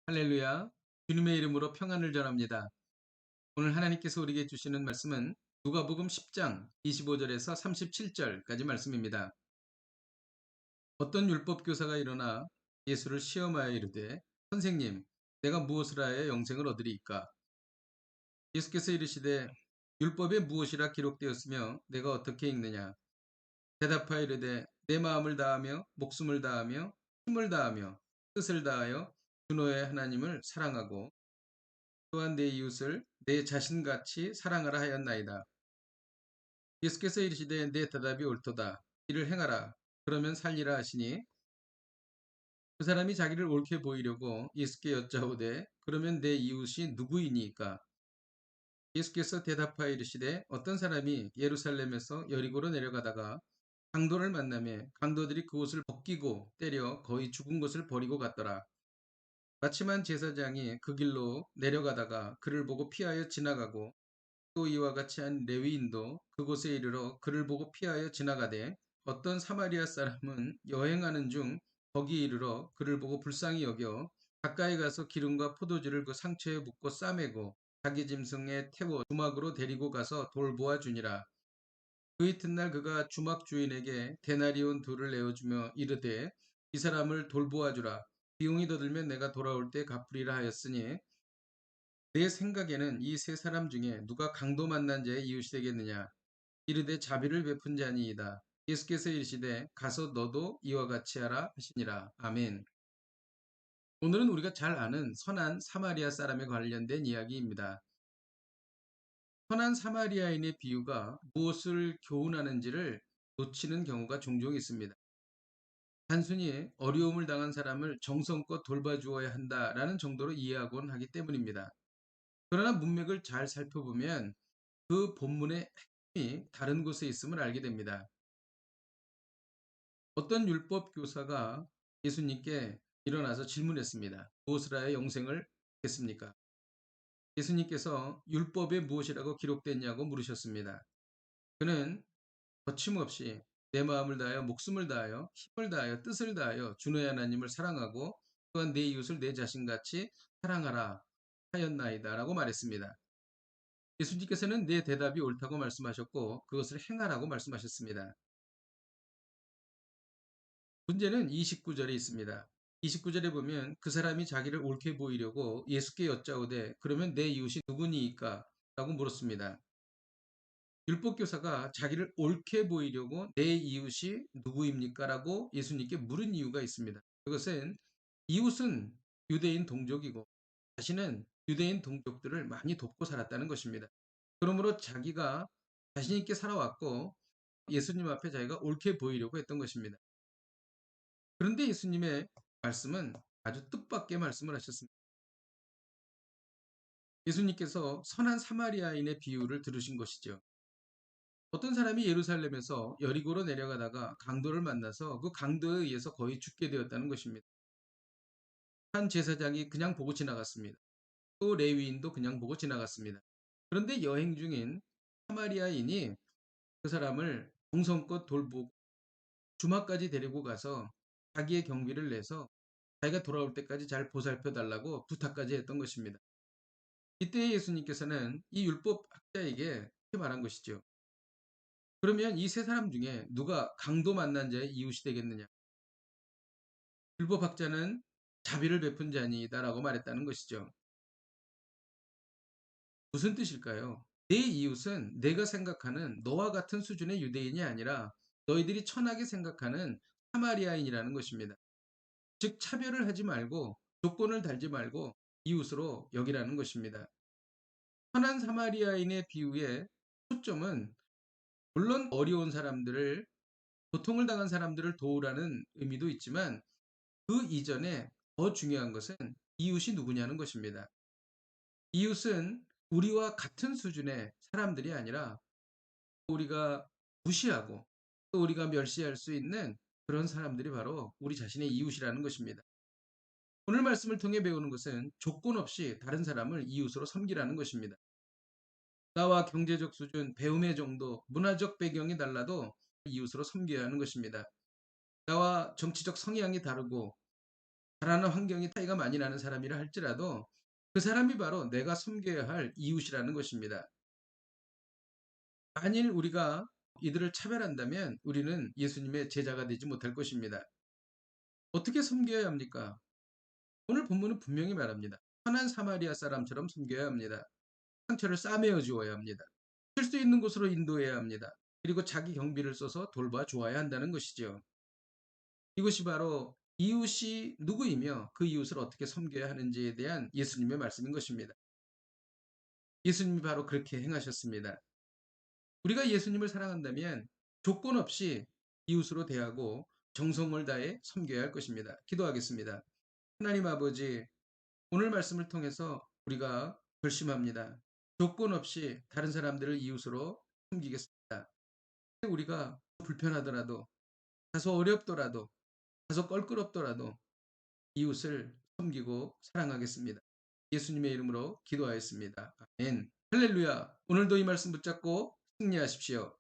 할렐루야. 주님의 이름으로 평안을 전합니다. 오늘 하나님께서 우리에게 주시는 말씀은 누가복음 10장 25절에서 37절까지 말씀입니다. 어떤 율법 교사가 일어나 예수를 시험하여 이르되 선생님, 내가 무엇을 하여 영생을 얻으리이까? 예수께서 이르시되 율법에 무엇이라 기록되었으며 내가 어떻게 읽느냐? 대답하여 이르되 내 마음을 다하며 목숨을 다하며 힘을 다하며 뜻을 다하여 주 너의 하나님을 사랑하고 또한 내 이웃을 내 자신같이 사랑하라 하였나이다. 예수께서 이르시되 내 대답이 옳도다. 이를 행하라. 그러면 살리라 하시니 그 사람이 자기를 옳게 보이려고 예수께 여짜오되 그러면 내 이웃이 누구이니까? 예수께서 대답하여 이르시되 어떤 사람이 예루살렘에서 여리고로 내려가다가 강도를 만나매 강도들이 그옷을 벗기고 때려 거의 죽은 것을 버리고 갔더라. 마침한 제사장이 그 길로 내려가다가 그를 보고 피하여 지나가고 또 이와 같이 한 레위인도 그곳에 이르러 그를 보고 피하여 지나가되 어떤 사마리아 사람은 여행하는 중 거기 이르러 그를 보고 불쌍히 여겨 가까이 가서 기름과 포도주를 그 상처에 붓고 싸매고 자기 짐승에 태워 주막으로 데리고 가서 돌보아 주니라. 그 이튿날 그가 주막 주인에게 데나리온 둘을 내어주며 이르되 이 사람을 돌보아 주라. 비용이 더 들면 내가 돌아올 때 갚으리라 하였으니 내 생각에는 이 세 사람 중에 누가 강도 만난 자의 이웃이 되겠느냐? 이르되 자비를 베푼 자니이다. 예수께서 이르시되 가서 너도 이와 같이 하라 하시니라. 아멘. 오늘은 우리가 잘 아는 선한 사마리아 사람에 관련된 이야기입니다. 선한 사마리아인의 비유가 무엇을 교훈하는지를 놓치는 경우가 종종 있습니다. 단순히 어려움을 당한 사람을 정성껏 돌봐주어야 한다라는 정도로 이해하곤 하기 때문입니다. 그러나 문맥을 잘 살펴보면 그 본문의 핵심이 다른 곳에 있음을 알게 됩니다. 어떤 율법 교사가 예수님께 일어나서 질문했습니다. 무엇을 하여 영생을 얻겠습니까? 예수님께서 율법에 무엇이라고 기록됐냐고 물으셨습니다. 그는 거침없이 내 마음을 다하여 목숨을 다하여 힘을 다하여 뜻을 다하여 주 너의 하나님을 사랑하고 또한 내 이웃을 내 자신같이 사랑하라 하였나이다 라고 말했습니다. 예수님께서는 내 대답이 옳다고 말씀하셨고 그것을 행하라고 말씀하셨습니다. 문제는 29절에 있습니다. 29절에 보면 그 사람이 자기를 옳게 보이려고 예수께 여짜오되 그러면 내 이웃이 누구니이까? 라고 물었습니다. 율법교사가 자기를 옳게 보이려고 내 이웃이 누구입니까? 라고 예수님께 물은 이유가 있습니다. 그것은 이웃은 유대인 동족이고 자신은 유대인 동족들을 많이 돕고 살았다는 것입니다. 그러므로 자기가 자신 있게 살아왔고 예수님 앞에 자기가 옳게 보이려고 했던 것입니다. 그런데 예수님의 말씀은 아주 뜻밖의 말씀을 하셨습니다. 예수님께서 선한 사마리아인의 비유를 들으신 것이죠. 어떤 사람이 예루살렘에서 여리고로 내려가다가 강도를 만나서 그 강도에 의해서 거의 죽게 되었다는 것입니다. 한 제사장이 그냥 보고 지나갔습니다. 또 레위인도 그냥 보고 지나갔습니다. 그런데 여행 중인 사마리아인이 그 사람을 정성껏 돌보고 주막까지 데리고 가서 자기의 경비를 내서 자기가 돌아올 때까지 잘 보살펴 달라고 부탁까지 했던 것입니다. 이때 예수님께서는 이 율법 학자에게 이렇게 말한 것이죠. 그러면 이 세 사람 중에 누가 강도 만난 자의 이웃이 되겠느냐? 율법 학자는 자비를 베푼 자니이다라고 말했다는 것이죠. 무슨 뜻일까요? 내 이웃은 내가 생각하는 너와 같은 수준의 유대인이 아니라 너희들이 천하게 생각하는 사마리아인이라는 것입니다. 즉 차별을 하지 말고 조건을 달지 말고 이웃으로 여기라는 것입니다. 선한 사마리아인의 비유의 초점은 물론 어려운 사람들을 고통을 당한 사람들을 도우라는 의미도 있지만 그 이전에 더 중요한 것은 이웃이 누구냐는 것입니다. 이웃은 우리와 같은 수준의 사람들이 아니라 우리가 무시하고 또 우리가 멸시할 수 있는 그런 사람들이 바로 우리 자신의 이웃이라는 것입니다. 오늘 말씀을 통해 배우는 것은 조건 없이 다른 사람을 이웃으로 섬기라는 것입니다. 나와 경제적 수준, 배움의 정도, 문화적 배경이 달라도 이웃으로 섬겨야 하는 것입니다. 나와 정치적 성향이 다르고 자라는 환경이 차이가 많이 나는 사람이라 할지라도 그 사람이 바로 내가 섬겨야 할 이웃이라는 것입니다. 만일 우리가 이들을 차별한다면 우리는 예수님의 제자가 되지 못할 것입니다. 어떻게 섬겨야 합니까? 오늘 본문은 분명히 말합니다. 선한 사마리아 사람처럼 섬겨야 합니다. 상처를 싸매어 주어야 합니다. 쉴 수 있는 곳으로 인도해야 합니다. 그리고 자기 경비를 써서 돌봐 주어야 한다는 것이죠. 이것이 바로 이웃이 누구이며 그 이웃을 어떻게 섬겨야 하는지에 대한 예수님의 말씀인 것입니다. 예수님이 바로 그렇게 행하셨습니다. 우리가 예수님을 사랑한다면 조건 없이 이웃으로 대하고 정성을 다해 섬겨야 할 것입니다. 기도하겠습니다. 하나님 아버지, 오늘 말씀을 통해서 우리가 결심합니다. 조건 없이 다른 사람들을 이웃으로 섬기겠습니다. 우리가 불편하더라도, 다소 어렵더라도, 다소 껄끄럽더라도 이웃을 섬기고 사랑하겠습니다. 예수님의 이름으로 기도하였습니다. 아멘. 할렐루야. 오늘도 이 말씀 붙잡고 승리하십시오.